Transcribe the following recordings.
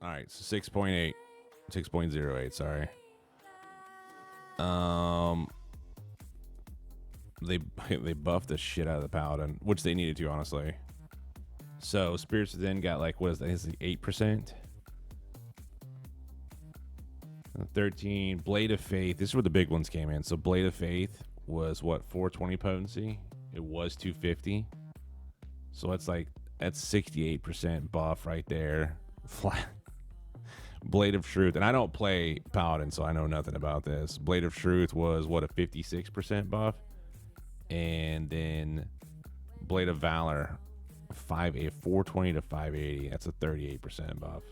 All right, so 6.8, 6.08. Sorry. They buffed the shit out of the paladin, which they needed to, honestly. So Spirits Within got like, what is that? Is it 8%? 13. Blade of Faith. This is where the big ones came in. So Blade of Faith was what, 420 potency? It was 250. So that's 68% buff right there. Flat. Blade of Truth, and I don't play Paladin, so I know nothing about this. Blade of Truth was what, a 56% buff, and then Blade of Valor, 420 to 580. That's a 38% buff.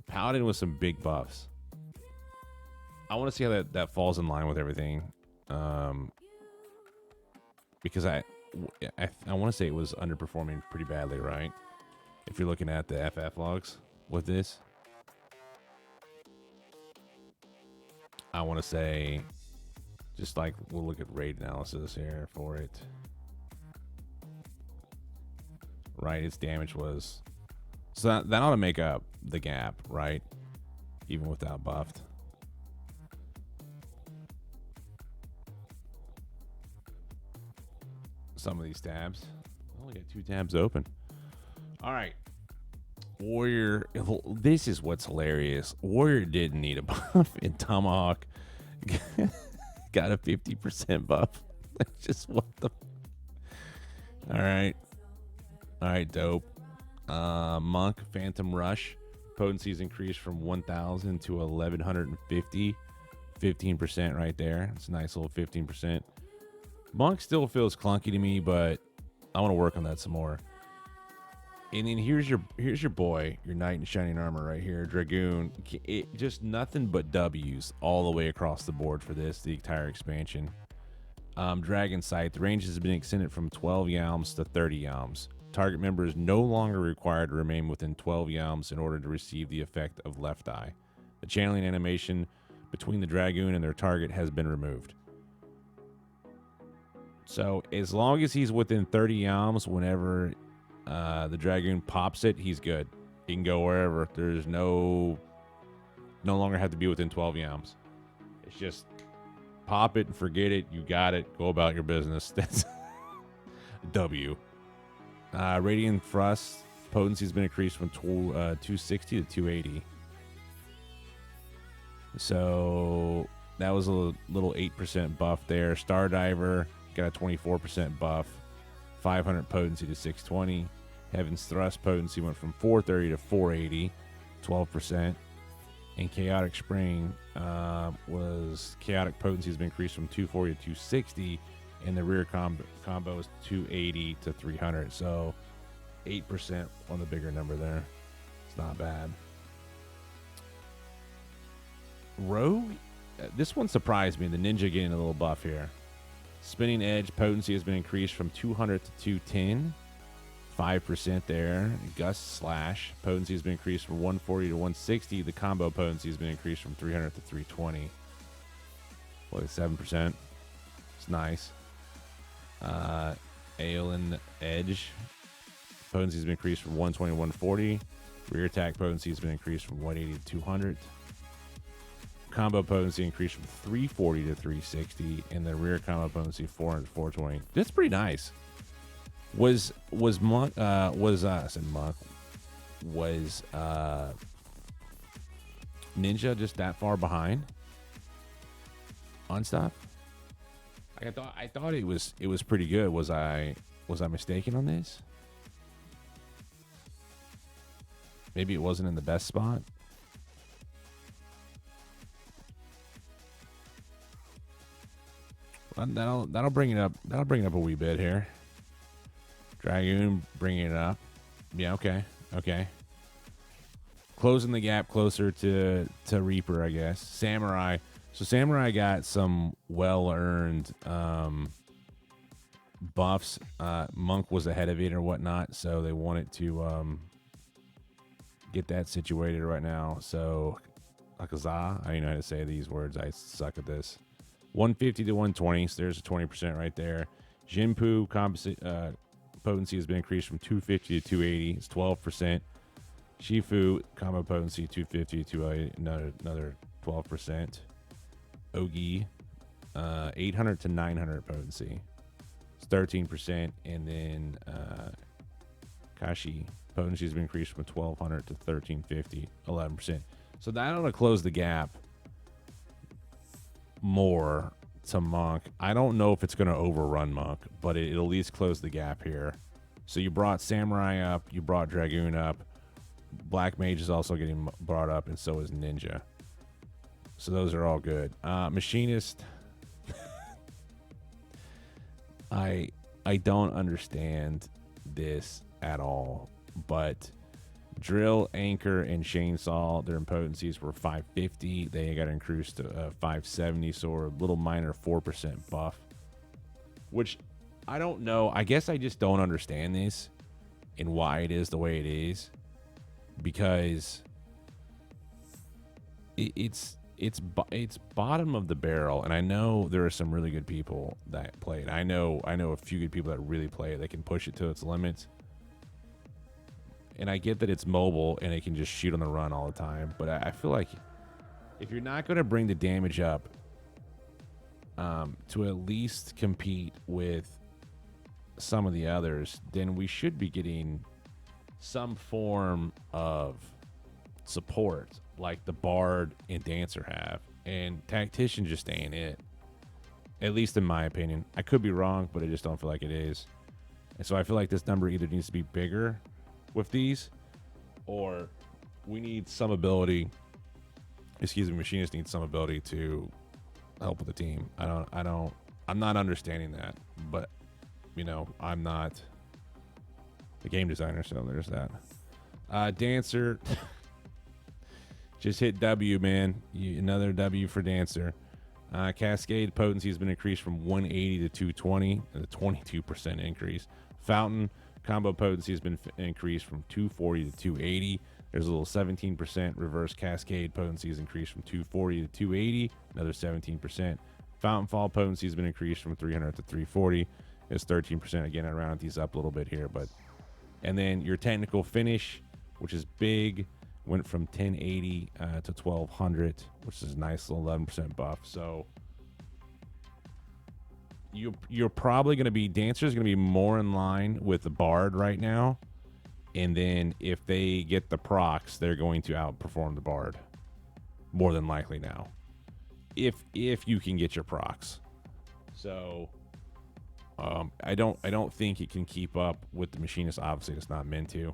Paladin with some big buffs. I want to see how that falls in line with everything, because I want to say it was underperforming pretty badly, right? If you're looking at the FF logs with this. I want to say, just like, we'll look at raid analysis here for it. Right, its damage was... So that ought to make up the gap, right? Even without buffed. Some of these tabs. I only got 2 tabs open. All right. Warrior, this is what's hilarious. Warrior didn't need a buff, and Tomahawk got a 50% buff. That's just what the... All right, dope. Monk, Phantom Rush. Potency's increased from 1,000 to 1,150. 15% right there. It's a nice little 15%. Monk still feels clunky to me, but I want to work on that some more. And then here's your boy, your knight in shining armor right here, Dragoon. Just nothing but W's all the way across the board for this, the entire expansion. Dragon Sight. The range has been extended from 12 yalms to 30 yalms. Target member is no longer required to remain within 12 yalms in order to receive the effect of Left Eye. The channeling animation between the Dragoon and their target has been removed. So as long as he's within 30 yalms, whenever the Dragoon pops it, he's good. He can go wherever. There's no longer have to be within 12 yams. It's just pop it and forget it. You got it. Go about your business. That's W. Radiant Thrust potency has been increased from 260 to 280. So that was a little 8% buff there. Stardiver got a 24% buff. 500 potency to 620. Heaven's Thrust potency went from 430 to 480, 12%. And Chaotic Spring was chaotic potency has been increased from 240 to 260, and the rear combo is 280 to 300. So 8% on the bigger number there. It's not bad. Rogue, this one surprised me. The Ninja getting a little buff here. Spinning Edge potency has been increased from 200 to 210. 5% there. Gust Slash potency has been increased from 140 to 160. The combo potency has been increased from 300 to 320. What, 7%? It's nice. Aeolin Edge potency has been increased from 120 to 140. Rear attack potency has been increased from 180 to 200. Combo potency increased from 340 to 360, and the rear combo potency 400 to 420. That's pretty nice. Was Monk? I said Monk. Was Ninja just that far behind on stuff? I thought it was pretty good. Was I mistaken on this? Maybe it wasn't in the best spot. That'll bring it up. That'll bring it up a wee bit here. Dragoon bringing it up. Yeah, okay. Closing the gap closer to Reaper, I guess. Samurai. So Samurai got some well-earned buffs. Monk was ahead of it or whatnot, so they wanted to get that situated right now. So Akaza, I don't know how to say these words. I suck at this. 150 to 120, so there's a 20% right there. Jinpu composite potency has been increased from 250 to 280. It's 12%. Shifu, combo potency 250, 208, another 12%. Ogi, 800 to 900 potency. It's 13%. And then Kashi, potency has been increased from 1200 to 1350, 11%. So that ought to close the gap more to Monk. I don't know if it's going to overrun Monk, but it'll at least close the gap here. So you brought Samurai up, you brought Dragoon up. Black Mage is also getting brought up, and so is Ninja. So those are all good. Machinist, I don't understand this at all, but Drill, Anchor, and Chainsaw, their potencies were 550. They got increased to 570, so a little minor 4% buff, which I don't know. I guess I just don't understand this and why it is the way it is, because it's bottom of the barrel, and I know there are some really good people that play it. I know a few good people that really play it. They can push it to its limits. And I get that it's mobile and it can just shoot on the run all the time. But I feel like if you're not going to bring the damage up to at least compete with some of the others, then we should be getting some form of support like the Bard and Dancer have. And Tactician just ain't it. At least in my opinion. I could be wrong, but I just don't feel like it is. And so I feel like this number either needs to be bigger with these, or we need some ability. Machinists need some ability to help with the team. I'm not understanding that, but I'm not the game designer, so there's that. Dancer just hit W, man. Another W for Dancer. Cascade potency has been increased from 180 to 220, a 22% increase. Fountain combo potency has been increased from 240 to 280. There's a little 17%. Reverse Cascade potency is increased from 240 to 280, another 17%. Fountain Fall potency has been increased from 300 to 340. It's 13%. Again, I rounded these up a little bit here, and then your technical finish, which is big, went from 1080 to 1200, which is a nice little 11% buff. So you're probably going to be, Dancer's going to be more in line with the Bard right now. And then if they get the procs, they're going to outperform the Bard more than likely now. If you can get your procs. So I don't think it can keep up with the Machinist. Obviously, it's not meant to.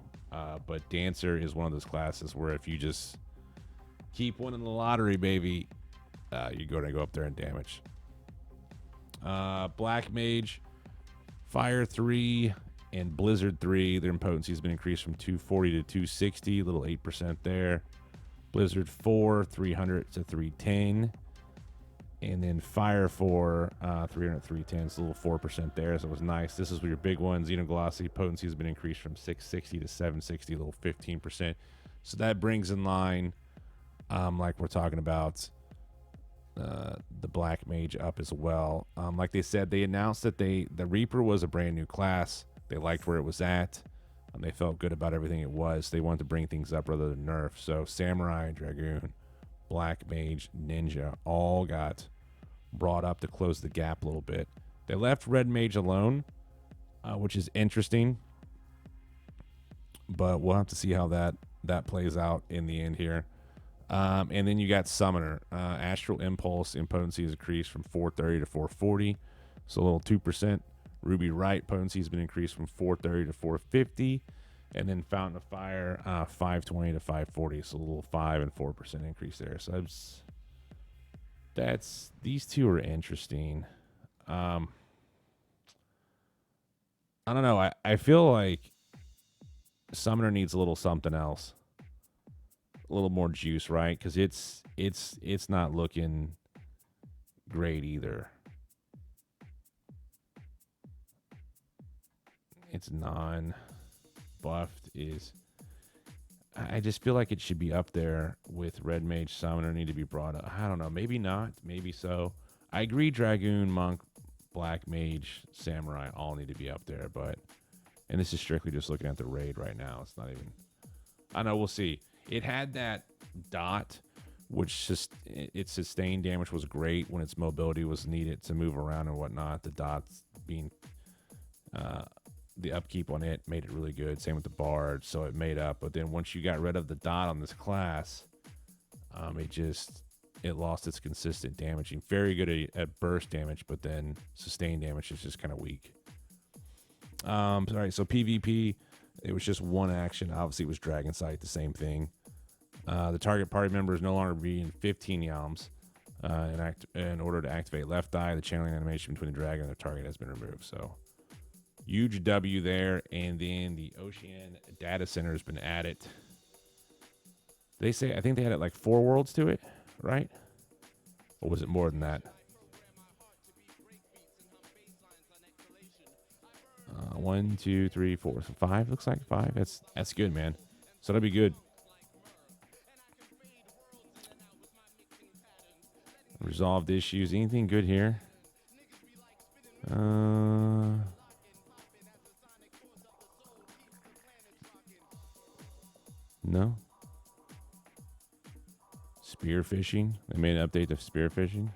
But Dancer is one of those classes where if you just keep winning the lottery, baby, you're going to go up there and damage. Black Mage, Fire 3, and Blizzard 3. Their potency has been increased from 240 to 260, a little 8% there. Blizzard 4, 300 to 310. And then Fire 4, 300 to 310, it's a little 4% there, so it was nice. This is your big one. Xenoglossy potency has been increased from 660 to 760, a little 15%. So that brings in line, like we're talking about, the Black Mage up as well. Like they said, they announced that the Reaper was a brand new class. They liked where it was at. They felt good about everything it was. They wanted to bring things up rather than nerf. So Samurai, Dragoon, Black Mage, Ninja all got brought up to close the gap a little bit. They left Red Mage alone, which is interesting. But we'll have to see how that plays out in the end here. And then you got Summoner. Astral Impulse in potency has increased from 430 to 440. So a little 2%. Ruby Right potency has been increased from 430 to 450. And then Fountain of Fire, 520 to 540. So a little 5 and 4% increase there. So these two are interesting. I don't know. I feel like Summoner needs a little something else. A little more juice, right? Because it's not looking great either. It's non-buffed. I just feel like it should be up there with Red Mage, Summoner need to be brought up. I don't know. Maybe not. Maybe so. I agree. Dragoon, Monk, Black Mage, Samurai all need to be up there. And this is strictly just looking at the raid right now. It's not even I know, we'll see. It had that dot, which just its sustained damage was great when its mobility was needed to move around and whatnot. The dots being the upkeep on it made it really good. Same with the bard, so it made up. But then once you got rid of the dot on this class, it lost its consistent damaging. Very good at burst damage, but then sustained damage is just kind of weak. All right, so PvP, it was just one action. Obviously, it was Dragon Sight, the same thing. The target party member is no longer being 15 yalms. In order to activate left eye, the channeling animation between the dragon and the target has been removed. So, huge W there. And then the Ocean Data Center has been added. I think they had like 4 worlds to it, right? Or was it more than that? 1, 2, 3, 4. So 5, looks like 5. That's good, man. So that'll be good. Resolved issues. Anything good here? No. Spearfishing. They made an update to spearfishing.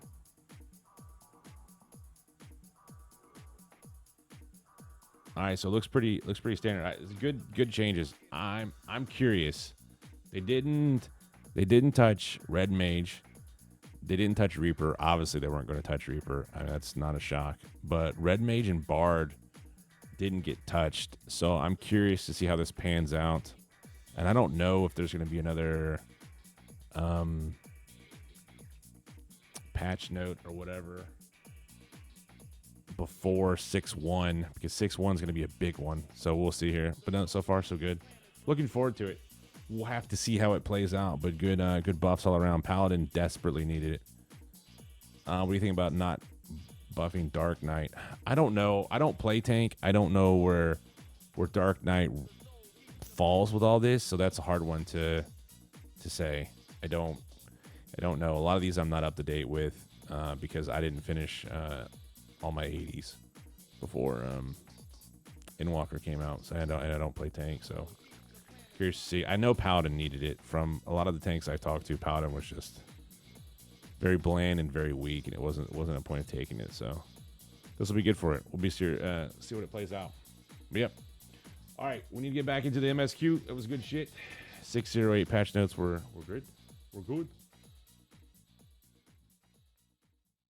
All right, so it looks pretty standard. Good changes. I'm curious. They didn't touch Red Mage. They didn't touch Reaper. Obviously, they weren't going to touch Reaper. I mean, that's not a shock. But Red Mage and Bard didn't get touched. So I'm curious to see how this pans out. And I don't know if there's going to be another patch note or whatever before 6.1, because 6.1 is going to be a big one. So we'll see here. But no, so far so good. Looking forward to it. We'll have to see how it plays out. But good buffs all around. Paladin desperately needed it. What do you think about not buffing Dark Knight? I don't know. I don't play tank. I don't know where Dark Knight falls with all this. So that's a hard one to say. I don't know. A lot of these I'm not up to date with because I didn't finish all my 80s before Endwalker came out. So I don't play tank. So curious to see. I know Paladin needed it. From a lot of the tanks I talked to, Paladin was just very bland and very weak, and it wasn't a point of taking it. So this will be good for it. We'll be see what it plays out. But yep. All right, we need to get back into the MSQ. That was good shit. 608 patch notes were good. We're good.